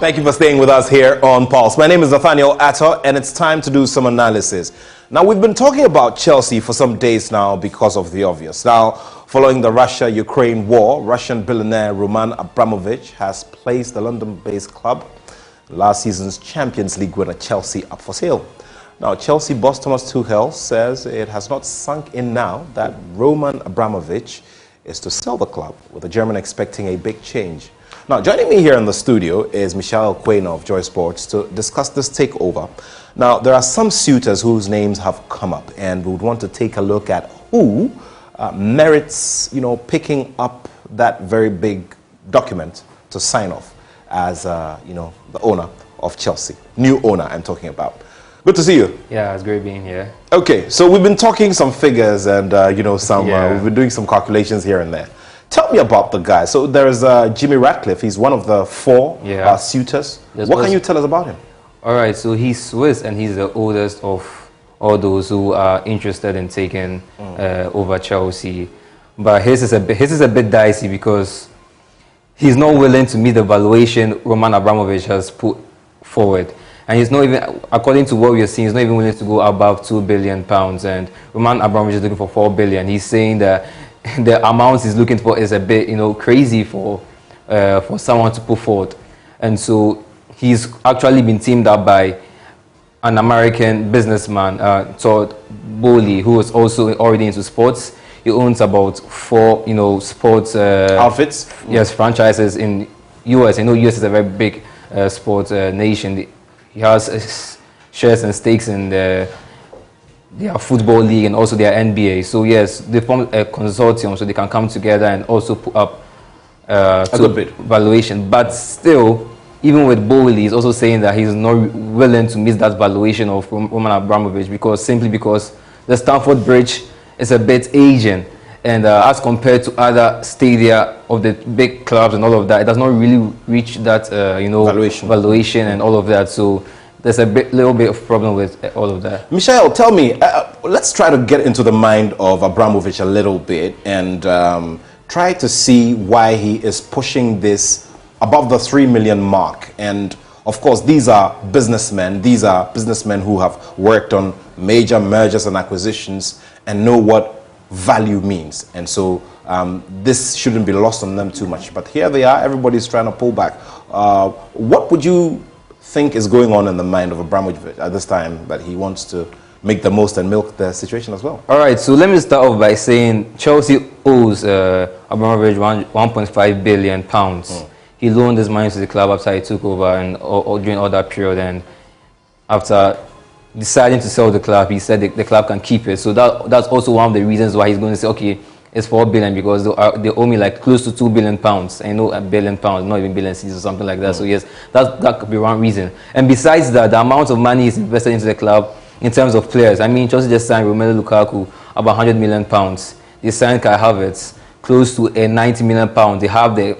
Thank you for staying with us here on Pulse. My name is Nathaniel Atta, and it's time to do some analysis. Now, we've been talking about Chelsea for some days now because of the obvious. Now, following the Russia-Ukraine war, Russian billionaire Roman Abramovich has placed the London-based club, last season's Champions League winner Chelsea, up for sale. Now, Chelsea boss Thomas Tuchel says it has not sunk in now that Roman Abramovich is to sell the club, with the German expecting a big change. Now, joining me here in the studio is Michelle Quain of Joy Sports to discuss this takeover. Now, there are some suitors whose names have come up, and we would want to take a look at who merits, picking up that very big document to sign off as, the owner of Chelsea. New owner, I'm talking about. Good to see you. Yeah, it's great being here. Okay, so we've been talking some figures and, we've been doing some calculations here and there. Tell me about the guy. So there's Jimmy Ratcliffe. He's one of the four suitors. What can you tell us about him? All right, so he's Swiss and he's the oldest of all those who are interested in taking over Chelsea. But his is a bit dicey because he's not willing to meet the valuation Roman Abramovich has put forward. And he's not even, according to what we are seeing, he's not even willing to go above £2 billion. And Roman Abramovich is looking for £4 billion. He's saying that the amount he's looking for is a bit, crazy for someone to put forward. And so he's actually been teamed up by an American businessman, Todd Boehly, who is also already into sports. He owns about 4, sports outfits. Yes, franchises in US. I know US is a very big sports nation. He has shares and stakes in their football league and also their NBA. So yes, they formed a consortium so they can come together and also put up a good bit valuation. But still, even with Boehly, he's also saying that he's not willing to miss that valuation of Roman Abramovich simply because the Stamford Bridge is a bit aging. And as compared to other stadia of the big clubs and all of that, it does not really reach that valuation and all of that. So there's a little bit of problem with all of that. Michelle, tell me, let's try to get into the mind of Abramovich a little bit and try to see why he is pushing this above the 3 million mark. And of course, these are businessmen. These are businessmen who have worked on major mergers and acquisitions and know what value means. And so this shouldn't be lost on them too much. But here they are, everybody's trying to pull back. What would you think is going on in the mind of Abramovich at this time that he wants to make the most and milk the situation as well? All right, so let me start off by saying Chelsea owes Abramovich £1.5 billion. He loaned his money to the club after he took over and during all that period. And after deciding to sell the club, he said the club can keep it. So that's also one of the reasons why he's going to say, okay, it's £4 billion because they owe me like close to £2 billion. I know £1 billion, not even billion C's or something like that. So yes, that could be one reason. And besides that, the amount of money is invested into the club in terms of players. I mean, Chelsea just signed Romelu Lukaku about £100 million. They signed Kai Havertz close to £90 million. They have the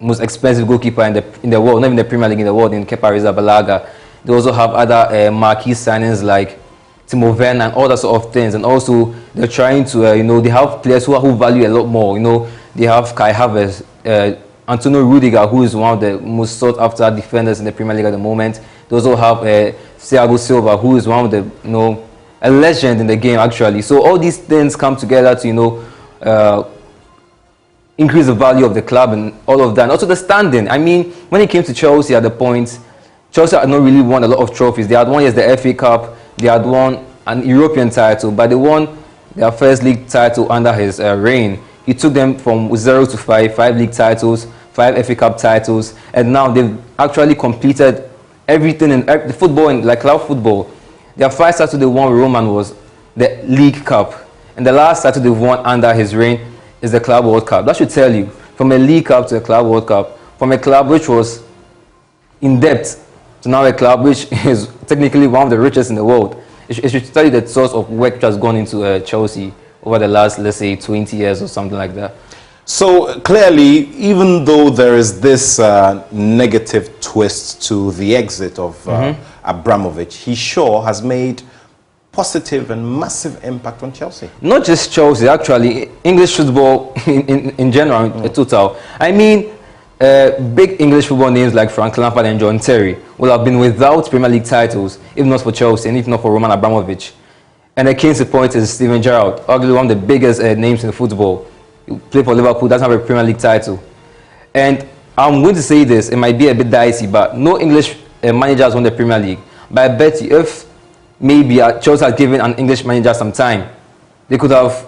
most expensive goalkeeper in the world, not even the Premier League in the world, in Kepa Arrizabalaga. They also have other marquee signings like Timo Werner and all that sort of things. And also, they're trying to, they have players who value a lot more. They have Kai Havertz, Antonio Rudiger, who is one of the most sought-after defenders in the Premier League at the moment. They also have Thiago Silva, who is one of the, a legend in the game, actually. So all these things come together to, increase the value of the club and all of that. And also the standing. I mean, when it came to Chelsea at the point, Chelsea had not really won a lot of trophies. They had won the FA Cup, they had won an European title, but they won their first league title under his reign. He took them from 0 to 5 league titles, 5 FA Cup titles, and now they've actually completed everything in the football, and like club football. Their 5 titles they won with Roman was the League Cup, and the last title they've won under his reign is the Club World Cup. That should tell you, from a League Cup to a Club World Cup, from a club which was in debt to now a club which is technically one of the richest in the world. It should tell you the source of work which has gone into Chelsea over the last, let's say, 20 years or something like that. So clearly, even though there is this negative twist to the exit of Abramovich, he sure has made positive and massive impact on Chelsea. Not just Chelsea, actually, English football in general, in total. I mean, big English football names like Frank Lampard and John Terry will have been without Premier League titles if not for Chelsea and if not for Roman Abramovich. And the case in point is Steven Gerrard, arguably one of the biggest names in football. He played for Liverpool, doesn't have a Premier League title. And I'm going to say this, it might be a bit dicey, but no English manager has won the Premier League. But I bet you if maybe Chelsea had given an English manager some time, they could have,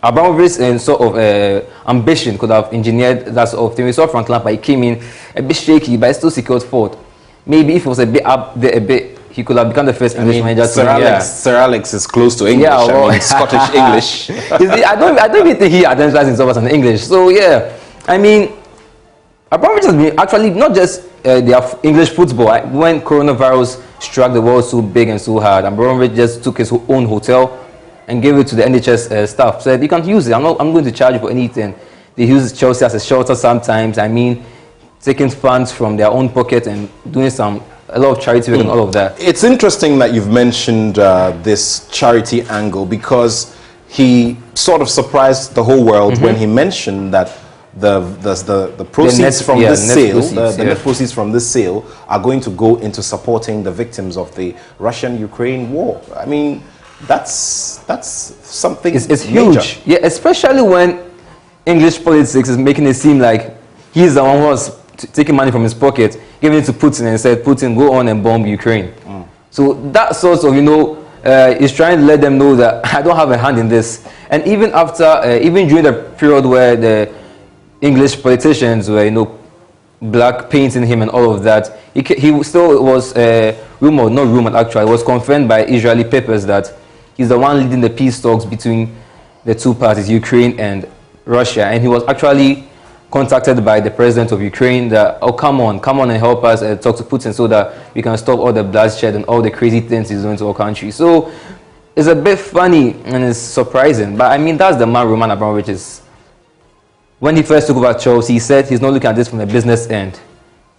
Abramovich's sort of ambition could have engineered that sort of thing. We saw Frank Lampard, he came in a bit shaky, but still secured fourth. Maybe if it was a bit up there a bit, he could have become the first English manager. Sir Alex is close to English. Yeah, well, I mean, Scottish English. I don't even think he identifies himself as an English. So yeah, I mean, Abramovich has been actually not just their English football. When coronavirus struck the world so big and so hard, Abramovich just took his own hotel and gave it to the NHS staff. Said, you can't use it. I'm going to charge you for anything. They use Chelsea as a shelter sometimes. I mean, taking funds from their own pocket and doing a lot of charity work and all of that. It's interesting that you've mentioned this charity angle because he sort of surprised the whole world when he mentioned that the proceeds from this sale, the net proceeds from this sale are going to go into supporting the victims of the Russian-Ukraine war. I mean, that's something. It's major. huge. Yeah, especially when English politics is making it seem like he's the one who was taking money from his pocket, giving it to Putin and said, Putin, go on and bomb Ukraine. So that sort of, is trying to let them know that I don't have a hand in this. And even after, even during the period where the English politicians were, black painting him and all of that, he still was rumored, not rumored actually, it was confirmed by Israeli papers that he's the one leading the peace talks between the two parties, Ukraine and Russia. And he was actually contacted by the president of Ukraine that, oh, come on and help us talk to Putin so that we can stop all the bloodshed and all the crazy things he's doing to our country. So it's a bit funny and it's surprising. But I mean, that's the man Roman Abramovich is. When he first took over Chelsea, he said he's not looking at this from a business end.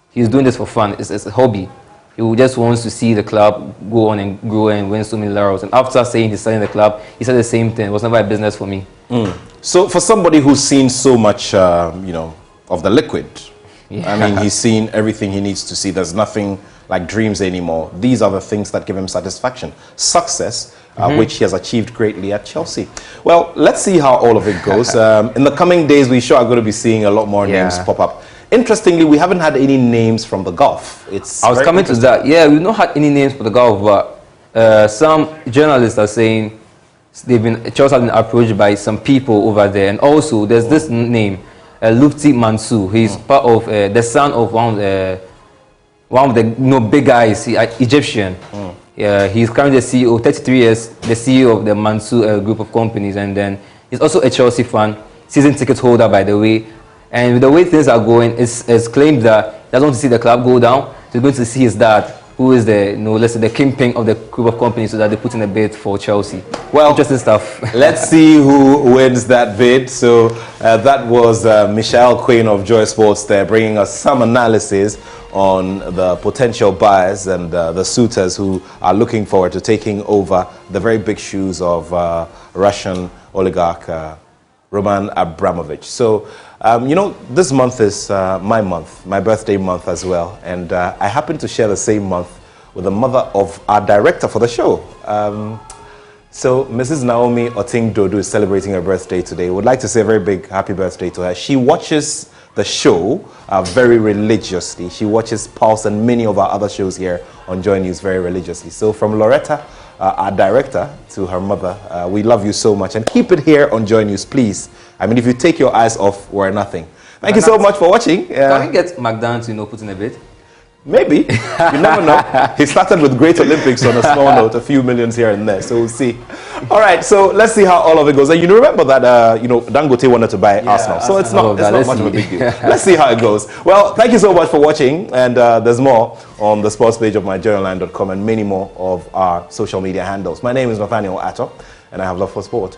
He's doing this for fun. It's a hobby. He just wants to see the club go on and grow and win so many laurels. And after saying he's selling the club, he said the same thing. It was never a business for me. So for somebody who's seen so much, of the liquid, I mean, he's seen everything he needs to see. There's nothing like dreams anymore. These are the things that give him satisfaction. Success, which he has achieved greatly at Chelsea. Well, let's see how all of it goes. In the coming days, we sure are going to be seeing a lot more names pop up. Interestingly, we haven't had any names from the Gulf. I was coming to that. Yeah, we've not had any names for the Gulf, but some journalists are saying Chelsea has been approached by some people over there. And also, there's this name, Lufti Mansour. He's part of the son of one of the big guys, Egyptian. Yeah, he's currently the CEO, 33 years, the CEO of the Mansour group of companies. And then he's also a Chelsea fan, season ticket holder, by the way. And with the way things are going, it's claimed that he doesn't want to see the club go down. He's going to see his dad, who is the, let's say the kingpin of the group of companies, so that they put in a bid for Chelsea. Well, interesting stuff. Let's see who wins that bid. So that was Michelle Quinn of Joy Sports there, bringing us some analysis on the potential buyers and the suitors who are looking forward to taking over the very big shoes of Russian oligarch Roman Abramovich. So, this month is my birthday month as well. And I happen to share the same month with the mother of our director for the show. So Mrs. Naomi Oting Dodo is celebrating her birthday today. Would like to say a very big happy birthday to her. She watches the show very religiously. She watches Pulse and many of our other shows here on Joy News very religiously. So from Loretta, our director, to her mother, we love you so much. And keep it here on Joy News, please. I mean, if you take your eyes off, we're nothing. Thank you so much for watching. Can we get McDonald to put in a bid? Maybe. You never know. He started with Great Olympics on a small note, a few millions here and there. So we'll see. All right. So let's see how all of it goes. And you remember that, Dangote wanted to buy Arsenal. So it's not much of a big deal. Let's see how it goes. Well, thank you so much for watching. And there's more on the sports page of myjoyonline.com and many more of our social media handles. My name is Nathaniel Atto, and I have love for sport.